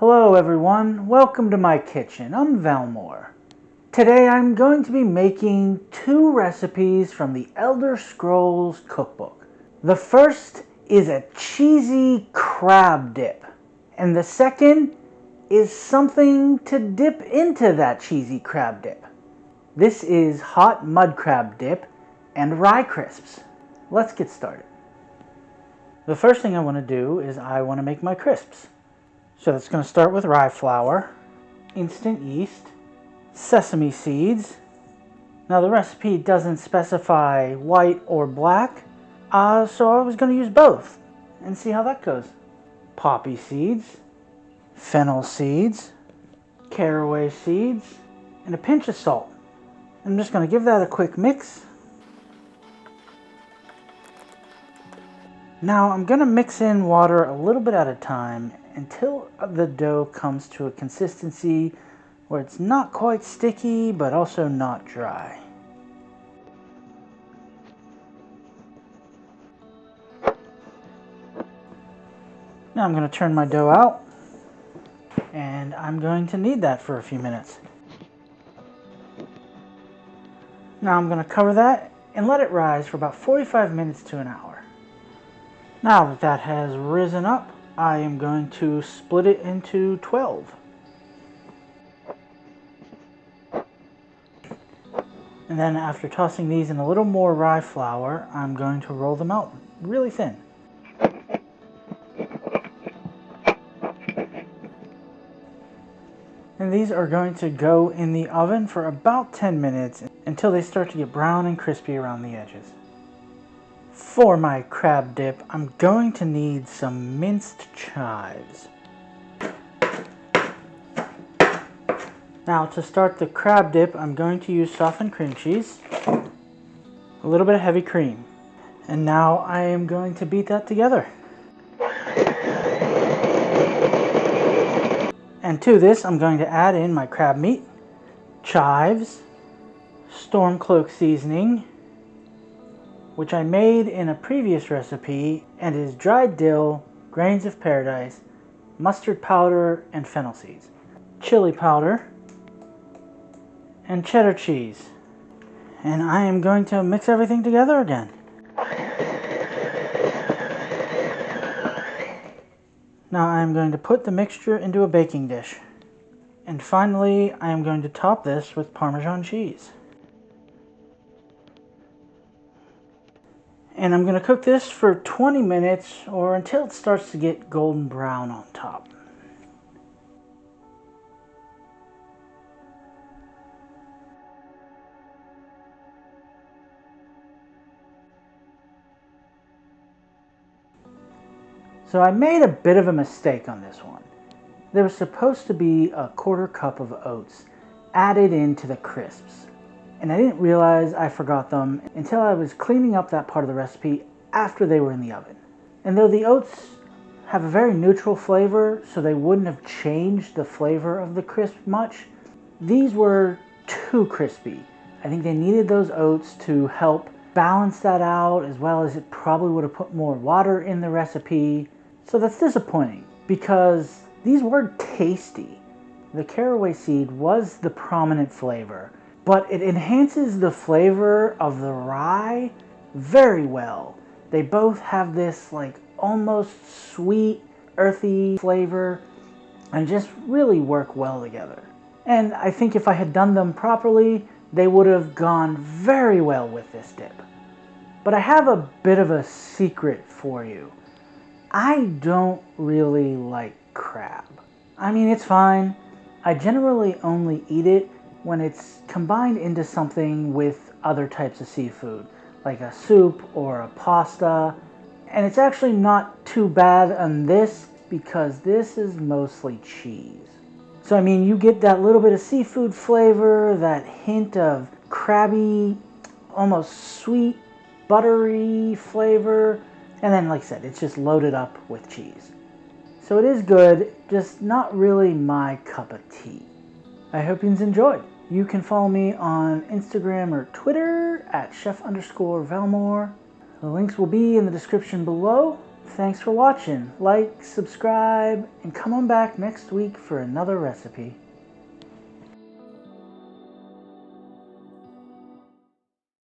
Hello everyone, welcome to my kitchen. I'm Valmore. Today I'm going to be making two recipes from the Elder Scrolls Cookbook. The first is a cheesy crab dip, and the second is something to dip into that cheesy crab dip. This is hot mud crab dip and rye crisps. Let's get started. The first thing I want to do is I want to make my crisps. So that's going to start with rye flour, instant yeast, sesame seeds. Now the recipe doesn't specify white or black, so I was going to use both and see how that goes. Poppy seeds, fennel seeds, caraway seeds, and a pinch of salt. I'm just going to give that a quick mix. Now I'm going to mix in water a little bit at a time until the dough comes to a consistency where it's not quite sticky but also not dry. Now I'm going to turn my dough out, and I'm going to knead that for a few minutes. Now I'm going to cover that and let it rise for about 45 minutes to an hour. Now that that has risen up, I am going to split it into 12. And then after tossing these in a little more rye flour, I'm going to roll them out really thin. And these are going to go in the oven for about 10 minutes until they start to get brown and crispy around the edges. For my crab dip, I'm going to need some minced chives. Now to start the crab dip, I'm going to use softened cream cheese, a little bit of heavy cream, and now I am going to beat that together. And to this, I'm going to add in my crab meat, chives, storm cloak seasoning, which I made in a previous recipe, and is dried dill, grains of paradise, mustard powder, and fennel seeds, chili powder, and cheddar cheese. And I am going to mix everything together again. Now I am going to put the mixture into a baking dish. And finally, I am going to top this with Parmesan cheese. And I'm going to cook this for 20 minutes or until it starts to get golden brown on top. So I made a bit of a mistake on this one. There was supposed to be a 1/4 cup of oats added into the crisps. And I didn't realize I forgot them until I was cleaning up that part of the recipe after they were in the oven. And though the oats have a very neutral flavor, so they wouldn't have changed the flavor of the crisp much, these were too crispy. I think they needed those oats to help balance that out, as well as it probably would have put more water in the recipe. So that's disappointing because these were tasty. The caraway seed was the prominent flavor, but it enhances the flavor of the rye very well. They both have this like almost sweet, earthy flavor and just really work well together. And I think if I had done them properly, they would have gone very well with this dip. But I have a bit of a secret for you. I don't really like crab. I mean, it's fine. I generally only eat it when it's combined into something with other types of seafood, like a soup or a pasta. And it's actually not too bad on this because this is mostly cheese. So I mean, you get that little bit of seafood flavor, that hint of crabby, almost sweet, buttery flavor, and then like I said, it's just loaded up with cheese. So it is good, just not really my cup of tea. I hope you enjoyed. You can follow me on Instagram or Twitter at chef_Valmore. The links will be in the description below. Thanks for watching. Like, subscribe, and come on back next week for another recipe.